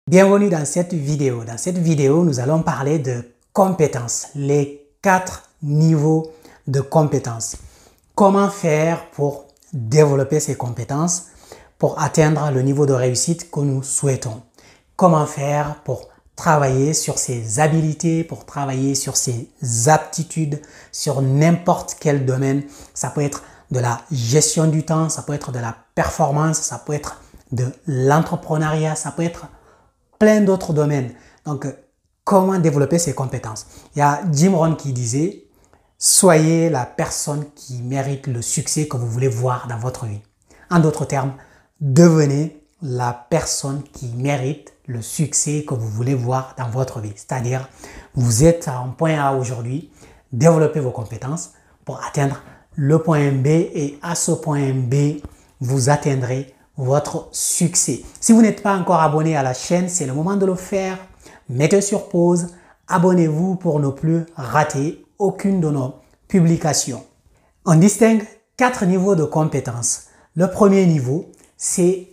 Bienvenue dans cette vidéo. Dans cette vidéo, nous allons parler de compétences, les 4 niveaux de compétences. Comment faire pour développer ces compétences, pour atteindre le niveau de réussite que nous souhaitons. Comment faire pour travailler sur ses habilités, pour travailler sur ses aptitudes, sur n'importe quel domaine. Ça peut être de la gestion du temps, ça peut être de la performance, ça peut être de l'entrepreneuriat, ça peut être plein d'autres domaines. Donc, comment développer ses compétences? Il y a Jim Rohn qui disait « Soyez la personne qui mérite le succès que vous voulez voir dans votre vie ». En d'autres termes, devenez la personne qui mérite le succès que vous voulez voir dans votre vie. C'est-à-dire, vous êtes à un point A aujourd'hui, développez vos compétences pour atteindre le point B et à ce point B, vous atteindrez votre succès. Si vous n'êtes pas encore abonné à la chaîne, c'est le moment de le faire. Mettez sur pause, abonnez-vous pour ne plus rater aucune de nos publications. On distingue 4 niveaux de compétences. Le premier niveau, c'est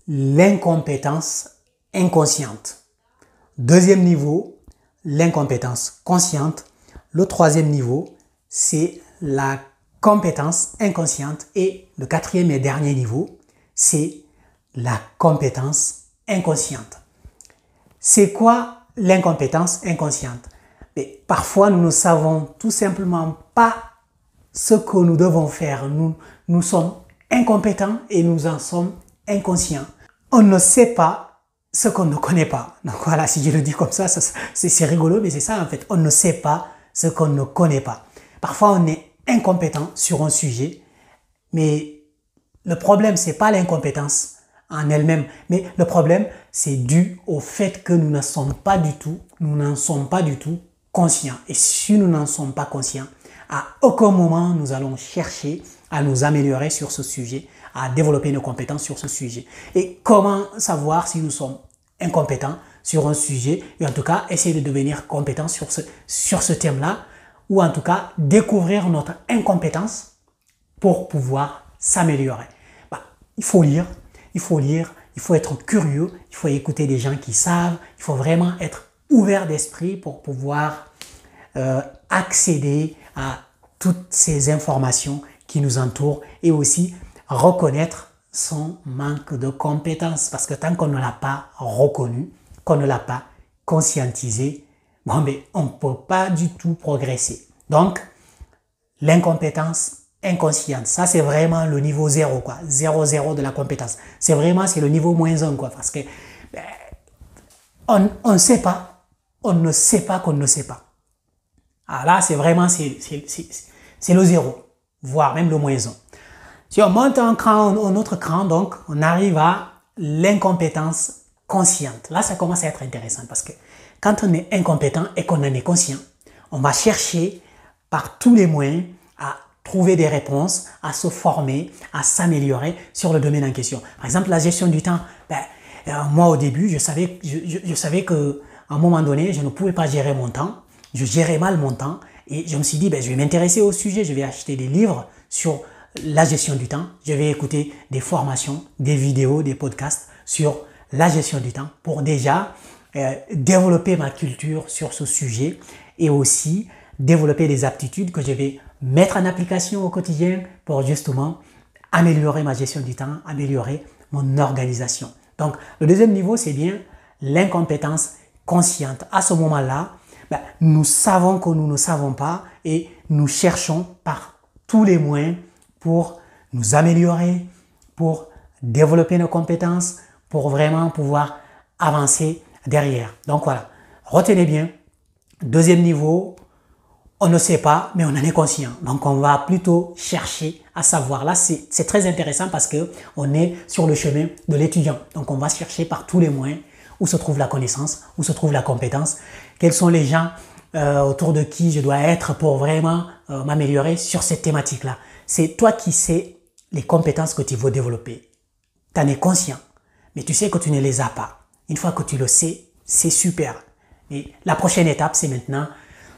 l'incompétence inconsciente. Deuxième niveau, l'incompétence consciente. Le troisième niveau, c'est la compétence inconsciente. Et le quatrième et dernier niveau, c'est la compétence inconsciente. C'est quoi l'incompétence inconsciente? Mais parfois, nous ne savons tout simplement pas ce que nous devons faire. Nous sommes incompétents et nous en sommes inconscients. On ne sait pas ce qu'on ne connaît pas. Donc voilà, si je le dis comme ça, c'est rigolo, mais c'est ça en fait. On ne sait pas ce qu'on ne connaît pas. Parfois, on est incompétent sur un sujet, mais le problème, c'est pas l'incompétence en elle-même, mais le problème, c'est dû au fait que nous n'en sommes pas du tout conscients. Et si nous n'en sommes pas conscients, à aucun moment, nous allons chercher à nous améliorer sur ce sujet, à développer nos compétences sur ce sujet. Et comment savoir si nous sommes incompétents sur un sujet, et en tout cas, essayer de devenir compétents sur ce thème-là, ou en tout cas, découvrir notre incompétence pour pouvoir s'améliorer. Il faut lire, il faut être curieux, il faut écouter des gens qui savent, il faut vraiment être ouvert d'esprit pour pouvoir accéder à toutes ces informations qui nous entourent et aussi reconnaître son manque de compétences. Parce que tant qu'on ne l'a pas reconnu, qu'on ne l'a pas conscientisé, on ne peut pas du tout progresser. Donc, l'incompétence inconsciente, ça c'est vraiment le niveau 0, quoi. 0 de la compétence. C'est le niveau -1, quoi. Parce que on ne sait pas, on ne sait pas qu'on ne sait pas. Ah là, c'est vraiment, c'est le 0, voire même le -1. Si on monte un autre cran, donc, on arrive à l'incompétence consciente. Là, ça commence à être intéressant parce que quand on est incompétent et qu'on en est conscient, on va chercher par tous les moyens à trouver des réponses, à se former, à s'améliorer sur le domaine en question. Par exemple, la gestion du temps. Moi, au début, je savais qu'à un moment donné, je ne pouvais pas gérer mon temps. Je gérais mal mon temps et je me suis dit, je vais m'intéresser au sujet. Je vais acheter des livres sur la gestion du temps. Je vais écouter des formations, des vidéos, des podcasts sur la gestion du temps pour déjà développer ma culture sur ce sujet et aussi développer des aptitudes que je vais mettre en application au quotidien pour justement améliorer ma gestion du temps, améliorer mon organisation. Donc, le deuxième niveau, c'est bien l'incompétence consciente. À ce moment-là, nous savons que nous ne savons pas et nous cherchons par tous les moyens pour nous améliorer, pour développer nos compétences, pour vraiment pouvoir avancer derrière. Donc voilà, retenez bien, deuxième niveau, on ne sait pas, mais on en est conscient. Donc, on va plutôt chercher à savoir. Là, c'est très intéressant parce que on est sur le chemin de l'étudiant. Donc, on va chercher par tous les moyens où se trouve la connaissance, où se trouve la compétence, quels sont les gens autour de qui je dois être pour vraiment m'améliorer sur cette thématique-là. C'est toi qui sais les compétences que tu veux développer. Tu en es conscient, mais tu sais que tu ne les as pas. Une fois que tu le sais, c'est super. Et la prochaine étape, c'est maintenant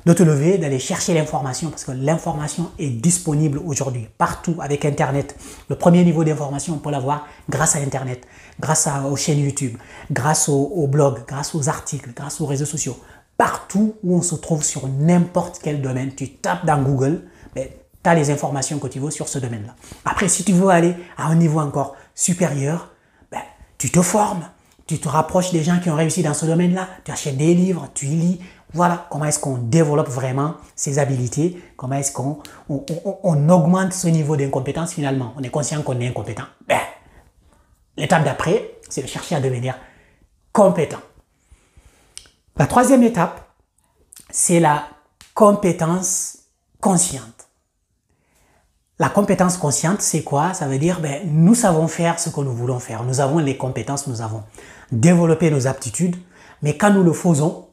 de te lever, d'aller chercher l'information parce que l'information est disponible aujourd'hui, partout avec Internet. Le premier niveau d'information, on peut l'avoir grâce à Internet, grâce aux chaînes YouTube, grâce aux blogs, grâce aux articles, grâce aux réseaux sociaux. Partout où on se trouve sur n'importe quel domaine, tu tapes dans Google, tu as les informations que tu veux sur ce domaine-là. Après, si tu veux aller à un niveau encore supérieur, tu te formes, tu te rapproches des gens qui ont réussi dans ce domaine-là, tu achètes des livres, tu lis. Voilà comment est-ce qu'on développe vraiment ses habilités, comment est-ce qu'on augmente ce niveau d'incompétence finalement. On est conscient qu'on est incompétent. L'étape d'après, c'est de chercher à devenir compétent. La troisième étape, c'est la compétence consciente. La compétence consciente, c'est quoi? Ça veut dire, nous savons faire ce que nous voulons faire. Nous avons les compétences, nous avons développé nos aptitudes, mais quand nous le faisons,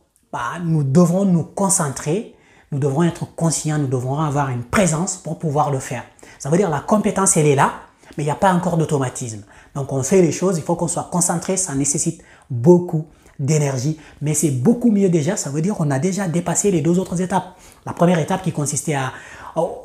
nous devrons nous concentrer, nous devrons être conscients, nous devrons avoir une présence pour pouvoir le faire. Ça veut dire la compétence, elle est là, mais il n'y a pas encore d'automatisme. Donc on fait les choses, il faut qu'on soit concentré, ça nécessite beaucoup d'énergie, mais c'est beaucoup mieux déjà, ça veut dire qu'on a déjà dépassé les deux autres étapes. La première étape qui consistait à...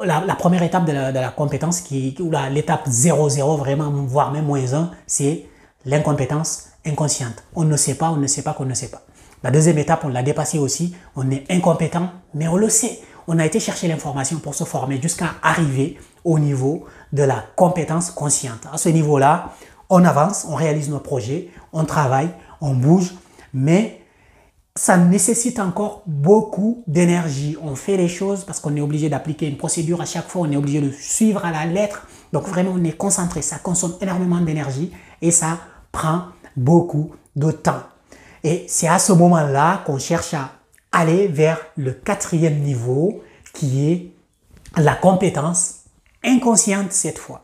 La première étape de la compétence, ou l'étape 0,0 vraiment, voire même -1, c'est l'incompétence inconsciente. On ne sait pas, on ne sait pas qu'on ne sait pas. La deuxième étape, on l'a dépassé aussi, on est incompétent, mais on le sait. On a été chercher l'information pour se former jusqu'à arriver au niveau de la compétence consciente. À ce niveau-là, on avance, on réalise nos projets, on travaille, on bouge, mais ça nécessite encore beaucoup d'énergie. On fait les choses parce qu'on est obligé d'appliquer une procédure à chaque fois, on est obligé de suivre à la lettre. Donc vraiment, on est concentré, ça consomme énormément d'énergie et ça prend beaucoup de temps. Et c'est à ce moment-là qu'on cherche à aller vers le quatrième niveau qui est la compétence inconsciente cette fois.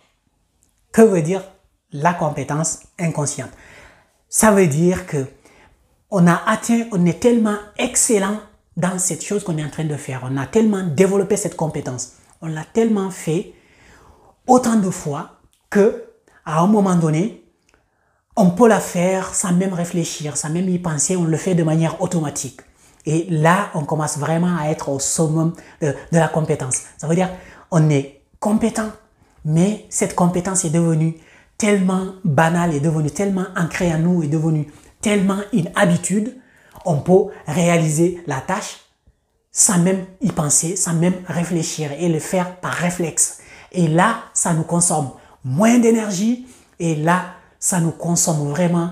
Que veut dire la compétence inconsciente? Ça veut dire que on est tellement excellent dans cette chose qu'on est en train de faire. On a tellement développé cette compétence. On l'a tellement fait autant de fois que, à un moment donné, on peut la faire sans même réfléchir, sans même y penser. On le fait de manière automatique. Et là, on commence vraiment à être au summum de la compétence. Ça veut dire on est compétent, mais cette compétence est devenue tellement banale, est devenue tellement ancrée en nous, est devenue tellement une habitude, on peut réaliser la tâche sans même y penser, sans même réfléchir et le faire par réflexe. Et là, ça nous consomme moins d'énergie et là, ça nous consomme vraiment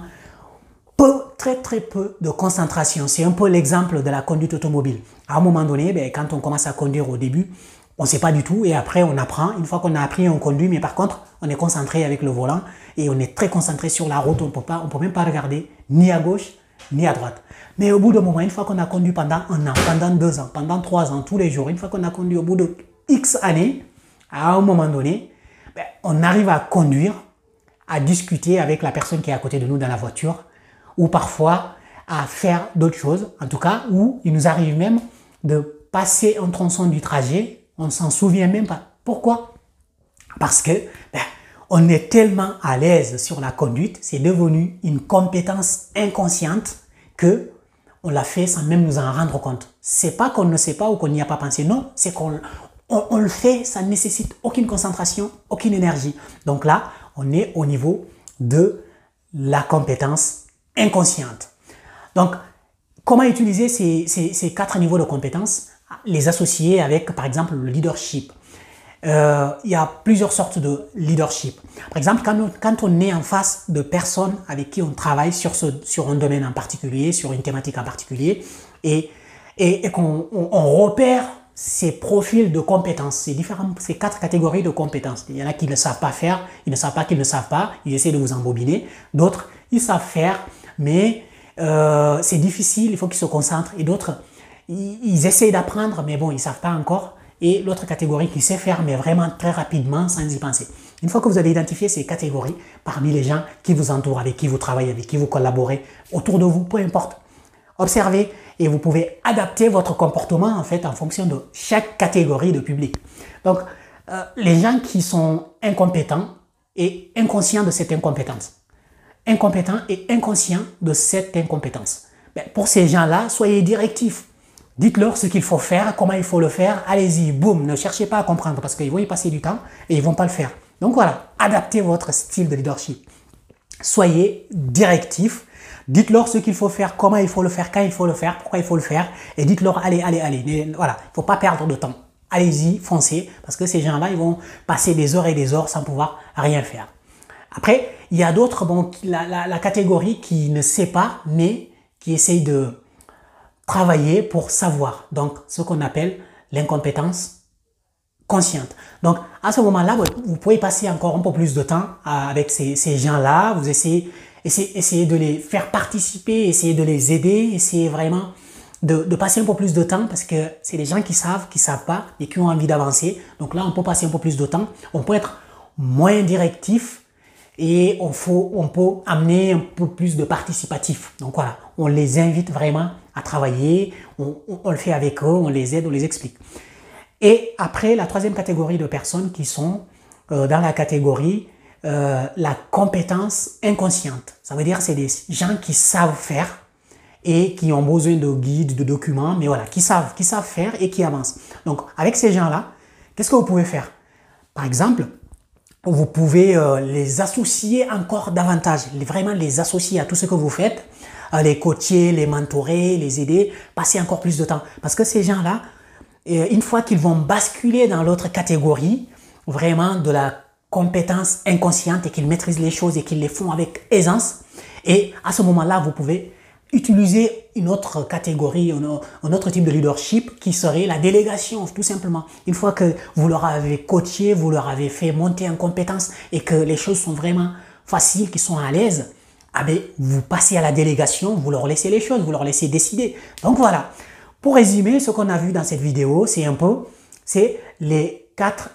très peu de concentration. C'est un peu l'exemple de la conduite automobile. À un moment donné, quand on commence à conduire au début, on ne sait pas du tout et après on apprend. Une fois qu'on a appris, on conduit, mais par contre, on est concentré avec le volant et on est très concentré sur la route. On peut même pas regarder ni à gauche ni à droite. Mais au bout d'un moment, une fois qu'on a conduit pendant 1 an, pendant 2 ans, pendant 3 ans, tous les jours, une fois qu'on a conduit au bout de X années, à un moment donné, on arrive à conduire, à discuter avec la personne qui est à côté de nous dans la voiture ou parfois à faire d'autres choses. En tout cas, où il nous arrive même de passer un tronçon du trajet. On ne s'en souvient même pas. Pourquoi? Parce que on est tellement à l'aise sur la conduite, c'est devenu une compétence inconsciente que on l'a fait sans même nous en rendre compte. C'est pas qu'on ne sait pas ou qu'on n'y a pas pensé, non, c'est qu'on le fait, ça ne nécessite aucune concentration, aucune énergie. Donc là, on est au niveau de la compétence inconsciente. Donc, comment utiliser ces 4 niveaux de compétences? Les associer avec, par exemple, le leadership. Il y a plusieurs sortes de leadership. Par exemple, quand on est en face de personnes avec qui on travaille sur un domaine en particulier, sur une thématique en particulier, et qu'on repère ces profils de compétences, ces 4 catégories de compétences. Il y en a qui ne savent pas faire, ils ne savent pas qu'ils ne savent pas, ils essaient de vous embobiner. D'autres, ils savent faire, mais c'est difficile, il faut qu'ils se concentrent. Et d'autres, ils essayent d'apprendre, mais bon, ils ne savent pas encore. Et l'autre catégorie qui sait faire, mais vraiment très rapidement, sans y penser. Une fois que vous avez identifié ces catégories parmi les gens qui vous entourent, avec qui vous travaillez, avec qui vous collaborez, autour de vous, peu importe, observez et vous pouvez adapter votre comportement en fait en fonction de chaque catégorie de public. Donc, les gens qui sont incompétents et inconscients de cette incompétence. Incompétents et inconscients de cette incompétence. Pour ces gens-là, soyez directifs. Dites-leur ce qu'il faut faire, comment il faut le faire. Allez-y, boum, ne cherchez pas à comprendre parce qu'ils vont y passer du temps et ils ne vont pas le faire. Donc voilà, adaptez votre style de leadership. Soyez directif. Dites-leur ce qu'il faut faire, comment il faut le faire, quand il faut le faire, pourquoi il faut le faire. Et dites-leur, allez, allez, allez. Mais voilà, il ne faut pas perdre de temps. Allez-y, foncez, parce que ces gens-là, ils vont passer des heures et des heures sans pouvoir rien faire. Après, il y a d'autres, bon, la catégorie qui ne sait pas, mais qui essaye de travailler pour savoir. Donc, ce qu'on appelle l'incompétence consciente. Donc, à ce moment-là, vous pouvez passer encore un peu plus de temps avec ces gens-là. Vous essayez de les faire participer, essayez de les aider, essayez vraiment de passer un peu plus de temps parce que c'est des gens qui savent pas et qui ont envie d'avancer. Donc là, on peut passer un peu plus de temps. On peut être moins directif et on peut amener un peu plus de participatif. Donc voilà, on les invite vraiment à travailler. On le fait avec eux, on les aide, on les explique. Et après, la troisième catégorie de personnes qui sont dans la catégorie la compétence inconsciente. Ça veut dire c'est des gens qui savent faire et qui ont besoin de guides, de documents, mais voilà, qui savent faire et qui avancent. Donc, avec ces gens-là, qu'est-ce que vous pouvez faire? Par exemple, vous pouvez les associer encore davantage, vraiment les associer à tout ce que vous faites, les coacher, les mentorer, les aider, passer encore plus de temps. Parce que ces gens-là, une fois qu'ils vont basculer dans l'autre catégorie, vraiment de la compétence inconsciente et qu'ils maîtrisent les choses et qu'ils les font avec aisance, et à ce moment-là, vous pouvez utiliser une autre catégorie, un autre type de leadership qui serait la délégation, tout simplement. Une fois que vous leur avez coaché, vous leur avez fait monter en compétence et que les choses sont vraiment faciles, qu'ils sont à l'aise, ah ben, vous passez à la délégation, vous leur laissez les choses, vous leur laissez décider. Donc voilà. Pour résumer, ce qu'on a vu dans cette vidéo, c'est les quatre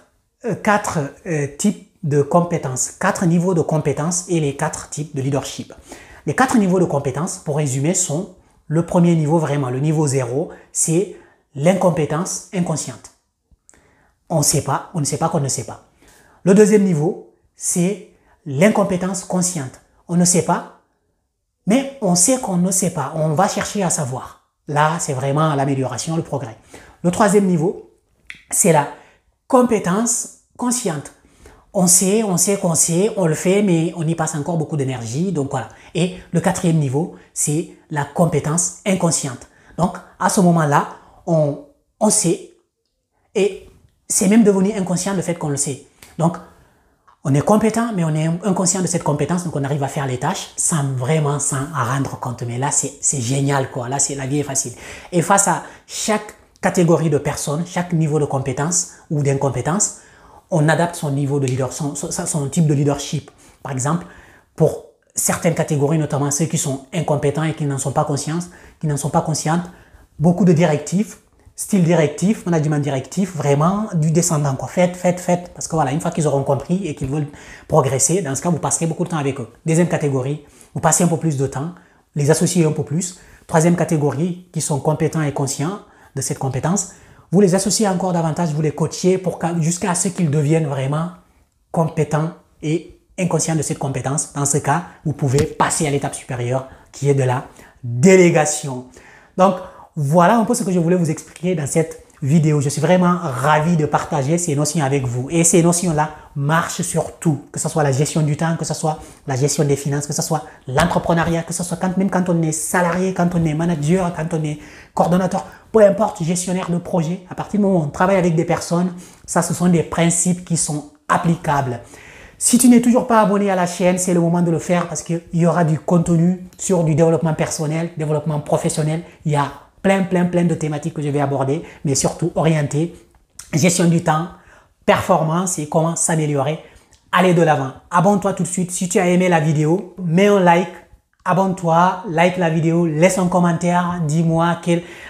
types de compétences, 4 niveaux de compétences et les 4 types de leadership. Les 4 niveaux de compétences, pour résumer, sont le premier niveau vraiment, le niveau 0, c'est l'incompétence inconsciente. On ne sait pas qu'on ne sait pas. Le deuxième niveau, c'est l'incompétence consciente. On ne sait pas, mais on sait qu'on ne sait pas. On va chercher à savoir. Là, c'est vraiment l'amélioration, le progrès. Le troisième niveau, c'est la compétence consciente. On sait qu'on sait, on le fait, mais on y passe encore beaucoup d'énergie. Donc voilà. Et le quatrième niveau, c'est la compétence inconsciente. Donc, à ce moment-là, on sait et c'est même devenu inconscient le fait qu'on le sait. Donc, on est compétent, mais on est inconscient de cette compétence, donc on arrive à faire les tâches sans s'en rendre compte. Mais là, c'est génial, quoi. Là, la vie est facile. Et face à chaque catégorie de personnes, chaque niveau de compétence ou d'incompétence, on adapte son niveau de leadership, son type de leadership. Par exemple, pour certaines catégories, notamment ceux qui sont incompétents et qui n'en sont pas conscientes, beaucoup de directives, style directif, management directif, vraiment du descendant, quoi. Faites. Parce que voilà, une fois qu'ils auront compris et qu'ils veulent progresser, dans ce cas, vous passerez beaucoup de temps avec eux. Deuxième catégorie, vous passez un peu plus de temps, les associez un peu plus. Troisième catégorie, qui sont compétents et conscients de cette compétence, vous les associez encore davantage, vous les coachez jusqu'à ce qu'ils deviennent vraiment compétents et inconscients de cette compétence. Dans ce cas, vous pouvez passer à l'étape supérieure qui est de la délégation. Donc, voilà un peu ce que je voulais vous expliquer dans cette vidéo. Je suis vraiment ravi de partager ces notions avec vous. Et ces notions-là marchent sur tout, que ce soit la gestion du temps, que ce soit la gestion des finances, que ce soit l'entrepreneuriat, que ce soit même quand on est salarié, quand on est manager, quand on est coordonnateur, peu importe, gestionnaire de projet. À partir du moment où on travaille avec des personnes, ça, ce sont des principes qui sont applicables. Si tu n'es toujours pas abonné à la chaîne, c'est le moment de le faire parce qu'il y aura du contenu sur du développement personnel, développement professionnel. Il y a plein de thématiques que je vais aborder, mais surtout orientées gestion du temps, performance et comment s'améliorer. Allez de l'avant. Abonne-toi tout de suite. Si tu as aimé la vidéo, mets un like, abonne-toi, like la vidéo, laisse un commentaire, dis-moi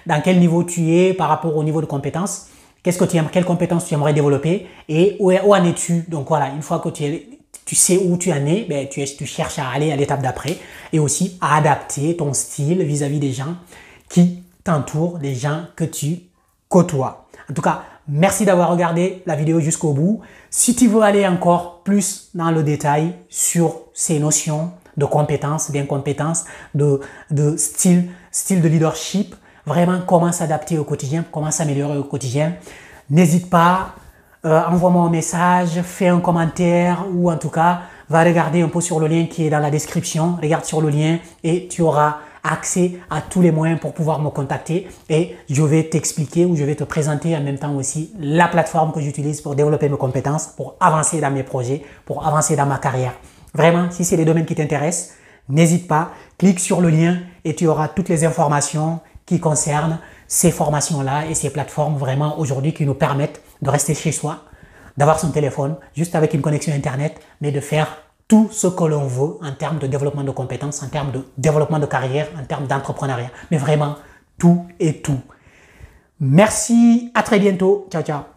dans quel niveau tu es par rapport au niveau de compétences. Qu'est-ce que tu aimes, quelles compétences tu aimerais développer et où en es-tu? Donc voilà, une fois que tu sais où tu en es, ben, tu cherches à aller à l'étape d'après et aussi à adapter ton style vis-à-vis des gens qui t'entourent, les gens que tu côtoies. En tout cas, merci d'avoir regardé la vidéo jusqu'au bout. Si tu veux aller encore plus dans le détail sur ces notions de compétences, d'incompétences, de style de leadership, vraiment comment s'adapter au quotidien, comment s'améliorer au quotidien. N'hésite pas, envoie-moi un message, fais un commentaire ou en tout cas, va regarder un peu sur le lien qui est dans la description. Regarde sur le lien et tu auras accès à tous les moyens pour pouvoir me contacter et je vais t'expliquer ou je vais te présenter en même temps aussi la plateforme que j'utilise pour développer mes compétences, pour avancer dans mes projets, pour avancer dans ma carrière. Vraiment, si c'est les domaines qui t'intéressent, n'hésite pas, clique sur le lien et tu auras toutes les informations qui concernent ces formations-là et ces plateformes vraiment aujourd'hui qui nous permettent de rester chez soi, d'avoir son téléphone juste avec une connexion Internet, mais de faire tout ce que l'on veut en termes de développement de compétences, en termes de développement de carrière, en termes d'entrepreneuriat. Mais vraiment, tout et tout. Merci, à très bientôt. Ciao, ciao.